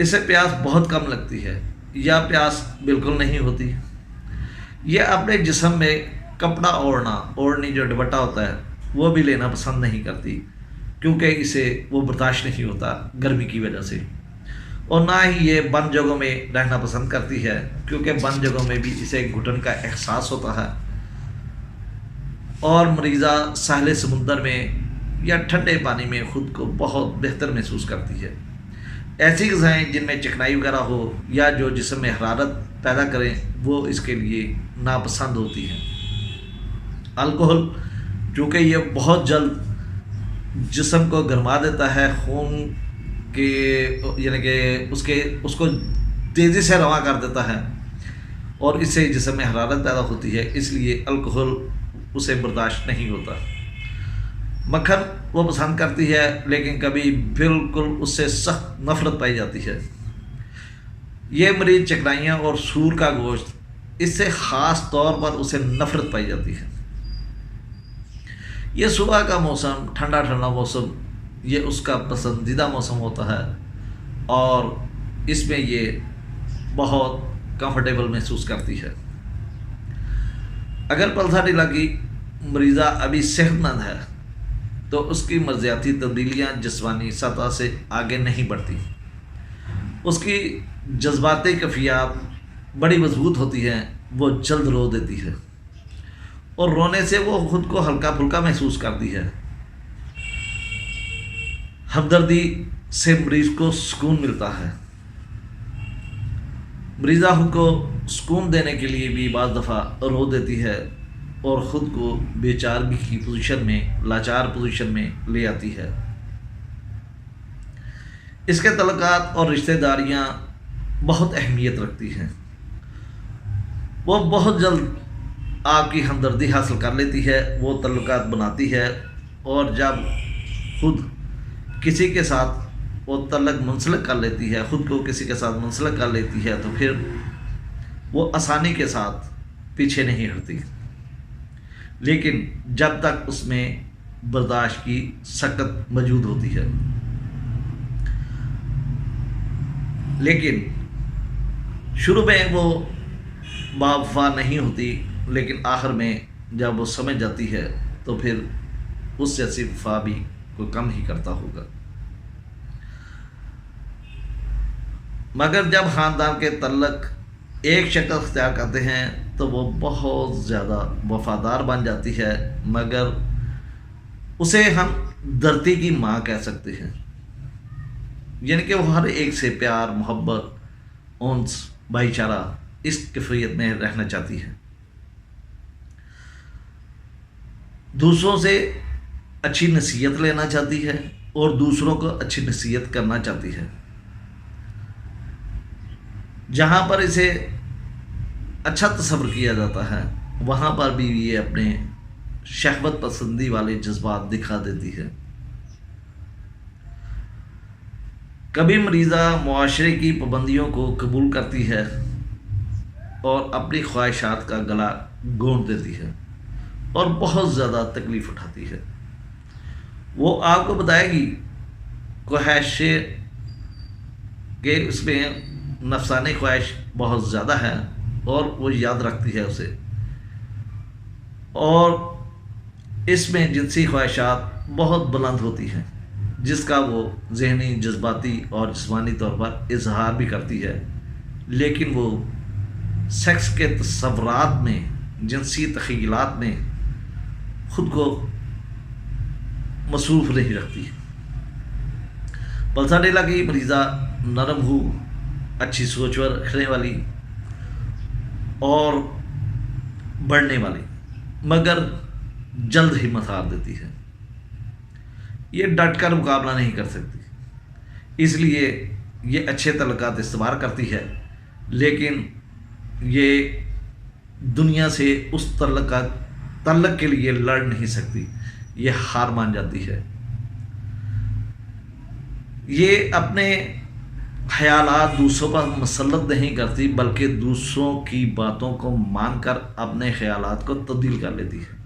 اسے پیاس بہت کم لگتی ہے یا پیاس بالکل نہیں ہوتی۔ یہ اپنے جسم میں کپڑا اوڑھنی جو دوپٹہ ہوتا ہے وہ بھی لینا پسند نہیں کرتی، کیونکہ اسے وہ برداشت نہیں ہوتا گرمی کی وجہ سے، اور نہ ہی یہ بند جگہوں میں رہنا پسند کرتی ہے، کیونکہ بند جگہوں میں بھی اسے گھٹن کا احساس ہوتا ہے، اور مریضہ ساحل سمندر میں یا ٹھنڈے پانی میں خود کو بہت بہتر محسوس کرتی ہے۔ ایسی غذائیں جن میں چکنائی وغیرہ ہو یا جو جسم میں حرارت پیدا کریں وہ اس کے لیے ناپسند ہوتی ہیں۔ الکوہل چونکہ یہ بہت جلد جسم کو گرما دیتا ہے، خون کے یعنی کہ اس کو تیزی سے رواں کر دیتا ہے، اور اس سے جسم میں حرارت پیدا ہوتی ہے، اس لیے الکوہل اسے برداشت نہیں ہوتا۔ مکھن وہ پسند کرتی ہے، لیکن کبھی بالکل اس سے سخت نفرت پائی جاتی ہے۔ یہ مریض چکنائیاں اور سور کا گوشت، اس سے خاص طور پر اسے نفرت پائی جاتی ہے۔ یہ صبح کا موسم، ٹھنڈا ٹھنڈا موسم، یہ اس کا پسندیدہ موسم ہوتا ہے، اور اس میں یہ بہت کمفرٹیبل محسوس کرتی ہے۔ اگر پلسا ڈیلا کی مریضہ ابھی صحت مند ہے تو اس کی مرضیاتی تبدیلیاں جسمانی سطح سے آگے نہیں بڑھتی، اس کی جذباتی کیفیات بڑی مضبوط ہوتی ہیں، وہ جلد رو دیتی ہے، اور رونے سے وہ خود کو ہلکا پھلکا محسوس کرتی ہے۔ ہمدردی سے مریض کو سکون ملتا ہے۔ مریضہ خود کو سکون دینے کے لیے بھی بعض دفعہ رو دیتی ہے اور خود کو بے چارگی کی پوزیشن میں، لاچار پوزیشن میں لے آتی ہے۔ اس کے تعلقات اور رشتہ داریاں بہت اہمیت رکھتی ہیں۔ وہ بہت جلد آپ کی ہمدردی حاصل کر لیتی ہے، وہ تعلقات بناتی ہے، اور جب خود کسی کے ساتھ وہ تعلق منسلک کر لیتی ہے، خود کو کسی کے ساتھ منسلک کر لیتی ہے، تو پھر وہ آسانی کے ساتھ پیچھے نہیں ہٹتی، لیکن جب تک اس میں برداشت کی سکت موجود ہوتی ہے۔ لیکن شروع میں وہ باوفا نہیں ہوتی، لیکن آخر میں جب وہ سمجھ جاتی ہے تو پھر اس جیسی وفا بھی کوئی کم ہی کرتا ہوگا۔ مگر جب خاندان کے تعلق ایک شکل اختیار کرتے ہیں تو وہ بہت زیادہ وفادار بن جاتی ہے، مگر اسے ہم دھرتی کی ماں کہہ سکتے ہیں، یعنی کہ وہ ہر ایک سے پیار، محبت، انس، بھائی چارہ اس کیفیت میں رہنا چاہتی ہے، دوسروں سے اچھی نصیحت لینا چاہتی ہے اور دوسروں کو اچھی نصیحت کرنا چاہتی ہے۔ جہاں پر اسے اچھا تصور کیا جاتا ہے وہاں پر بھی یہ اپنے شہوت پسندی والے جذبات دکھا دیتی ہے۔ کبھی مریضہ معاشرے کی پابندیوں کو قبول کرتی ہے اور اپنی خواہشات کا گلا گھونٹ دیتی ہے اور بہت زیادہ تکلیف اٹھاتی ہے۔ وہ آپ کو بتائے گی خواہش کہ اس میں نفسانی خواہش بہت زیادہ ہے اور وہ یاد رکھتی ہے اسے، اور اس میں جنسی خواہشات بہت بلند ہوتی ہیں، جس کا وہ ذہنی، جذباتی اور جسمانی طور پر اظہار بھی کرتی ہے، لیکن وہ سیکس کے تصورات میں، جنسی تخیلات میں خود کو مصروف نہیں رکھتی۔ پلسا ڈیلا کی مریضہ نرم ہو، اچھی سوچ رکھنے والی اور بڑھنے والی، مگر جلد ہمت ہار دیتی ہے۔ یہ ڈٹ کر مقابلہ نہیں کر سکتی، اس لیے یہ اچھے تعلقات استوار کرتی ہے، لیکن یہ دنیا سے اس تعلق کے لیے لڑ نہیں سکتی، یہ ہار مان جاتی ہے۔ یہ اپنے خیالات دوسروں پر مسلط نہیں کرتی، بلکہ دوسروں کی باتوں کو مان کر اپنے خیالات کو تبدیل کر لیتی ہے۔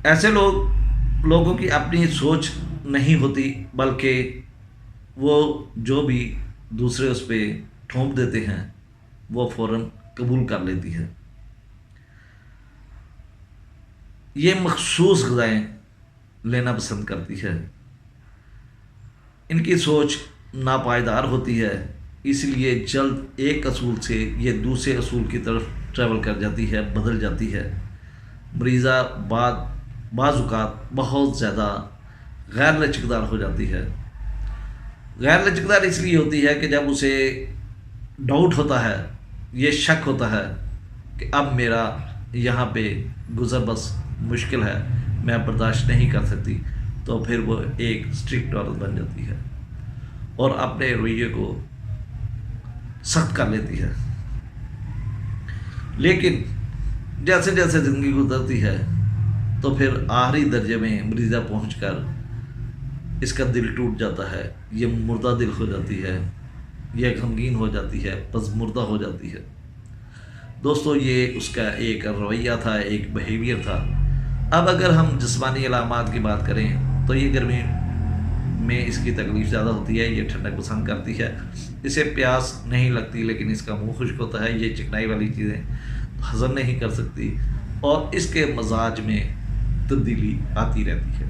ایسے لوگوں کی اپنی سوچ نہیں ہوتی، بلکہ وہ جو بھی دوسرے اس پہ ٹھونپ دیتے ہیں وہ فوراً قبول کر لیتی ہے۔ یہ مخصوص غذائیں لینا پسند کرتی ہے۔ ان کی سوچ ناپائیدار ہوتی ہے، اس لیے جلد ایک اصول سے یہ دوسرے اصول کی طرف ٹریول کر جاتی ہے، بدل جاتی ہے۔ مریضہ بعض اوقات بہت زیادہ غیر لچکدار ہو جاتی ہے۔ غیر لچکدار اس لیے ہوتی ہے کہ جب اسے ڈاؤٹ ہوتا ہے، یہ شک ہوتا ہے کہ اب میرا یہاں پہ گزر بس مشکل ہے، میں برداشت نہیں کر سکتی، تو پھر وہ ایک اسٹرکٹ عورت بن جاتی ہے اور اپنے رویے کو سخت کر لیتی ہے۔ لیکن جیسے جیسے زندگی گزرتی ہے تو پھر آخری درجے میں مریضہ پہنچ کر اس کا دل ٹوٹ جاتا ہے، یہ مردہ دل ہو جاتی ہے، یہ غمگین ہو جاتی ہے، پسماردہ ہو جاتی ہے۔ دوستو، یہ اس کا ایک رویہ تھا، ایک بیہیویئر تھا۔ اب اگر ہم جسمانی علامات کی بات کریں تو یہ گرمی میں اس کی تکلیف زیادہ ہوتی ہے، یہ ٹھنڈک پسند کرتی ہے، اسے پیاس نہیں لگتی لیکن اس کا منہ خشک ہوتا ہے، یہ چکنائی والی چیزیں ہضم نہیں کر سکتی اور اس کے مزاج میں تبدیلی آتی رہتی ہے۔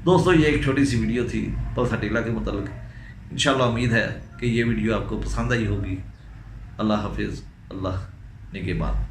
دوستو، یہ ایک چھوٹی سی ویڈیو تھی پلساٹیلا کے متعلق۔ انشاءاللہ امید ہے کہ یہ ویڈیو آپ کو پسند آئی ہوگی۔ اللہ حافظ، اللہ نگہبان۔